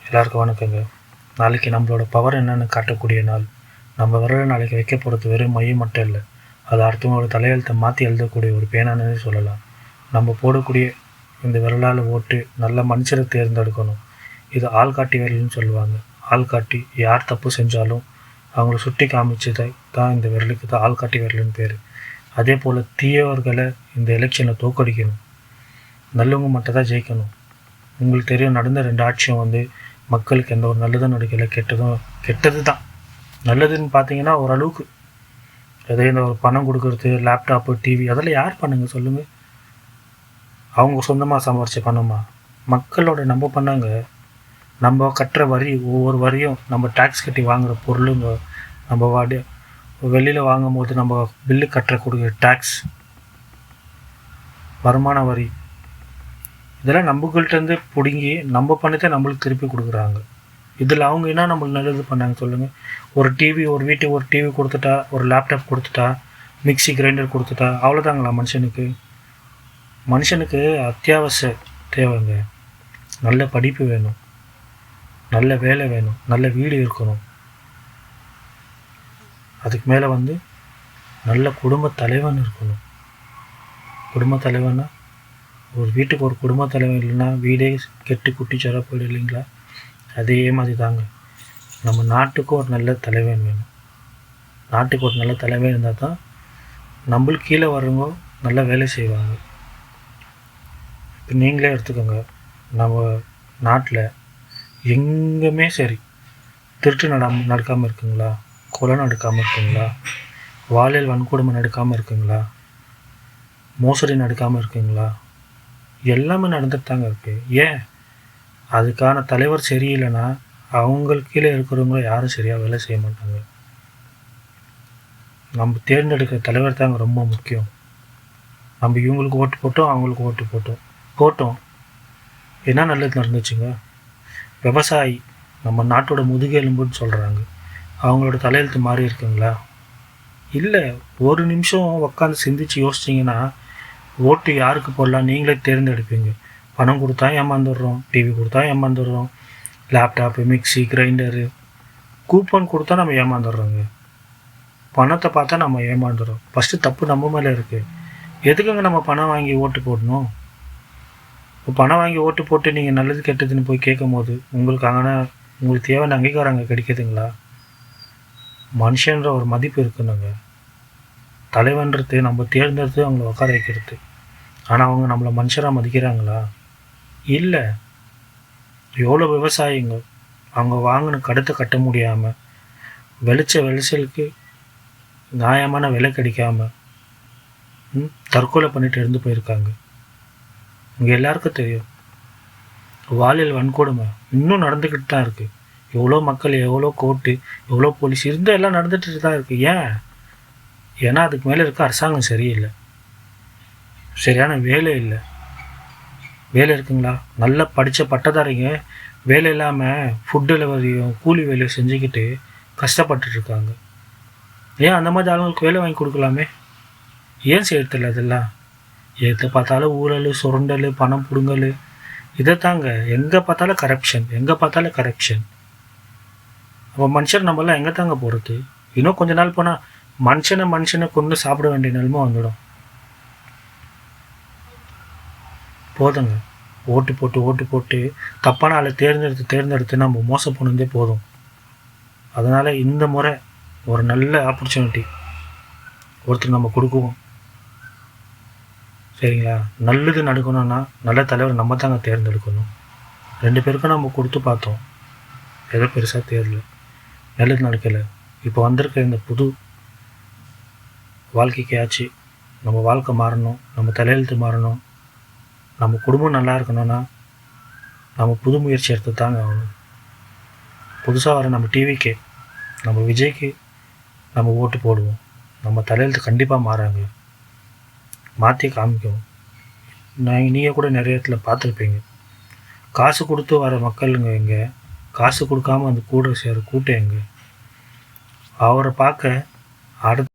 எல்லாருக்கும் வணக்கங்க. நாளைக்கு நம்மளோட பவர் என்னன்னு காட்டக்கூடிய நாள். நம்ம விரலை நாளைக்கு வைக்க போகிறது வெறும் மையம் மட்டும் இல்லை, அது அடுத்தவங்களோட தலையெழுத்தை மாற்றி எழுதக்கூடிய ஒரு பேனானே சொல்லலாம். நம்ம போடக்கூடிய இந்த விரலால் ஓட்டு நல்ல மனுஷரை தேர்ந்தெடுக்கணும். இது ஆள்காட்டி விரல்னு சொல்லுவாங்க. ஆள்காட்டி யார் தப்பு செஞ்சாலும் அவங்கள சுட்டி காமிச்சதை தான் இந்த விரலுக்கு தான் ஆள்காட்டி விரலுன்னு பேர். அதே போல் தீயவர்களை இந்த எலெக்ஷனில் தோற்கடிக்கணும், நல்லவங்க மட்டும் தான் ஜெயிக்கணும். உங்களுக்கு தெரியும், நடந்த 2 ஆட்சியும் மக்களுக்கு எந்த ஒரு நல்லதும் நடக்கலை, கெட்டது தான். நல்லதுன்னு பார்த்தீங்கன்னா ஓரளவுக்கு அதே இந்த ஒரு பணம் கொடுக்குறது, லேப்டாப்பு, டிவி, அதெல்லாம் யார் பண்ணுங்க சொல்லுங்கள்? அவங்க சொந்தமாக சம்பாரிச்ச பணமா? மக்களோட நம்ம பண்ணாங்க. நம்ம கட்டுற வரி, ஒவ்வொரு வரியும் நம்ம டேக்ஸ் கட்டி வாங்குகிற பொருளுங்க, நம்ம வெளியில் வாங்கும் போது நம்ம பில்லு கொடுக்குற டேக்ஸ், வருமான வரி, இதெல்லாம் நம்மகிட்டேருந்து பிடுங்கி நம்ம பண்ணித்தான் நம்மளுக்கு திருப்பி கொடுக்குறாங்க. இதில் அவங்க என்ன நம்மளுக்கு நல்லது பண்ணாங்க சொல்லுங்கள்? ஒரு டிவி, ஒரு வீட்டுக்கு ஒரு டிவி கொடுத்துட்டா, ஒரு லேப்டாப் கொடுத்துட்டா, மிக்சி கிரைண்டர் கொடுத்துட்டா, அவ்வளோதாங்களா மனுஷனுக்கு அத்தியாவசிய தேவைங்க. நல்ல படிப்பு வேணும், நல்ல வேலை வேணும், நல்ல வீடு இருக்கணும். அதுக்கு மேலே நல்ல குடும்ப தலைவன் இருக்கணும். குடும்ப தலைவன்னா ஒரு வீட்டுக்கு ஒரு குடும்ப தலைவன் இல்லைன்னா வீடே கெட்டு குட்டி சொர போயிடும் இல்லைங்களா? அதே மாதிரி தாங்க நம்ம நாட்டுக்கும் ஒரு நல்ல தலைவன் வேணும். நாட்டுக்கு ஒரு நல்ல தலைவன் இருந்தால் தான் நம்மளுக்கு கீழே வர்றவங்க நல்லா வேலை செய்வாங்க. இப்போ நீங்களே எடுத்துக்கோங்க, நம்ம நாட்டில் எங்கேயுமே சரி திருட்டு நடக்காமல் இருக்குங்களா? கொலை நடக்காமல் இருக்குங்களா? பாலியல் வன்கொடுமை நடக்காமல் இருக்குங்களா? மோசடி நடக்காமல் இருக்குங்களா? எல்லாமே நடந்துட்டு தாங்க இருக்குது. ஏன்? அதுக்கான தலைவர் சரியில்லைன்னா அவங்களுக்கு கீழே இருக்கிறவங்கள யாரும் சரியாக வேலை செய்ய மாட்டாங்க. நம்ம தேர்ந்தெடுக்கிற தலைவர் தாங்க ரொம்ப முக்கியம். நம்ம இவங்களுக்கு ஓட்டு போட்டோம், அவங்களுக்கு ஓட்டு போட்டோம் என்ன நல்லது நடந்துச்சுங்க? விவசாயி நம்ம நாட்டோட முதுகெலும்புன்னு சொல்கிறாங்க. அவங்களோட தலையெழுத்து மாறி இருக்குங்களா? இல்லை. ஒரு நிமிஷம் உட்காந்து சிந்திச்சு யோசிச்சிங்கன்னா ஓட்டு யாருக்கு போடலாம் நீங்களே தேர்ந்தெடுப்பீங்க. பணம் கொடுத்தா ஏமாந்துடுறோம், டிவி கொடுத்தா ஏமாந்துடுறோம், லேப்டாப்பு, மிக்சி, கிரைண்டரு, கூப்பன் கொடுத்தா நம்ம ஏமாந்துடுறோங்க. பணத்தை பார்த்தா நம்ம ஏமாந்துடுறோம். ஃபஸ்ட்டு தப்பு நம்ம மேலே இருக்குது. எதுக்குங்க நம்ம பணம் வாங்கி ஓட்டு போடணும்? இப்போ பணம் வாங்கி ஓட்டு போட்டு நீங்கள் நல்லது கெட்டதுன்னு போய் கேட்கும் போது உங்களுக்கு தேவையான அங்கீகாரம் அங்கே கிடைக்குதுங்களா? மனுஷன்ற ஒரு மதிப்பு இருக்குதுங்க. தலைவன்றது நம்ம தேர்ந்தெடுத்து அவங்கள உட்கார வைக்கிறது. ஆனால் அவங்க நம்மளை மனுஷராக மதிக்கிறாங்களா? இல்லை. எவ்வளோ விவசாயிங்க அவங்க வாங்கின கடத்தை கட்ட முடியாமல், விளைச்சலுக்கு நியாயமான விலை கிடைக்காம தற்கொலை பண்ணிட்டு இருந்து போயிருக்காங்க. இங்கே எல்லாருக்கும் தெரியும், பாலியல் வன்கொடுமை இன்னும் நடந்துக்கிட்டு தான் இருக்குது. எவ்வளோ மக்கள், எவ்வளோ கோர்ட்டு, எவ்வளோ போலீஸ் இருந்தால் எல்லாம் நடந்துட்டு தான் இருக்குது. ஏன்னா அதுக்கு மேலே இருக்க அரசாங்கம் சரியில்லை, சரியான வேலை இல்லை. வேலை இருக்குங்களா? நல்லா படித்த பட்டதாரிங்க வேலை இல்லாமல் ஃபுட் டெலிவரியும் கூலி வேலையும் செஞ்சுக்கிட்டு கஷ்டப்பட்டுருக்காங்க. ஏன் அந்த மாதிரி ஆளுங்களுக்கு வேலை வாங்கி கொடுக்கலாமே? ஏன் செய்யறதில்ல? அதெல்லாம் எதை பார்த்தாலும் ஊழல், சுரண்டல், பணம் பிடுங்கல், இதை தாங்க. எங்கே பார்த்தாலும் கரப்ஷன். அப்போ மனுஷர் நம்மளாம் எங்கே தாங்க போகிறது? இன்னும் கொஞ்ச நாள் போனால் மனுஷனை கொண்டு சாப்பிட வேண்டிய நிலைமை வந்துடும். போதுங்க. ஓட்டு போட்டு தப்பான ஆளை தேர்ந்தெடுத்து நம்ம மோசம் போனதே போதும். அதனால் இந்த முறை ஒரு நல்ல ஆப்பர்ச்சுனிட்டி ஒருத்தர் நம்ம கொடுக்குவோம், சரிங்களா? நல்லது நடக்கணும்னா நல்ல தலைவர் நம்ம தாங்க தேர்ந்தெடுக்கணும். 2 பேருக்கும் நம்ம கொடுத்து பார்த்தோம், எதோ பெருசாக தேர்தல் நல்லது நடக்கலை. இப்போ வந்திருக்க இந்த புது வாழ்க்கைக்காச்சு நம்ம வாழ்க்கை மாறணும், நம்ம தலையெழுத்து மாறணும், நம்ம குடும்பம் நல்லா இருக்கணும்னா நம்ம புது முயற்சி எடுத்து தாங்க ஆகணும். புதுசாக வர நம்ம டிவிக்கு, நம்ம விஜய்க்கு நம்ம ஓட்டு போடுவோம். நம்ம தலையெழுத்து கண்டிப்பாக மாறாங்க, மாற்றி காமிக்கும். நீங்கள் கூட நிறைய இடத்துல பார்த்துருப்பீங்க, காசு கொடுத்து வர மக்களுங்க எங்கே, காசு கொடுக்காம அந்த கூட சேர கூட்டம் எங்கே? அவரை பார்க்க அடுத்த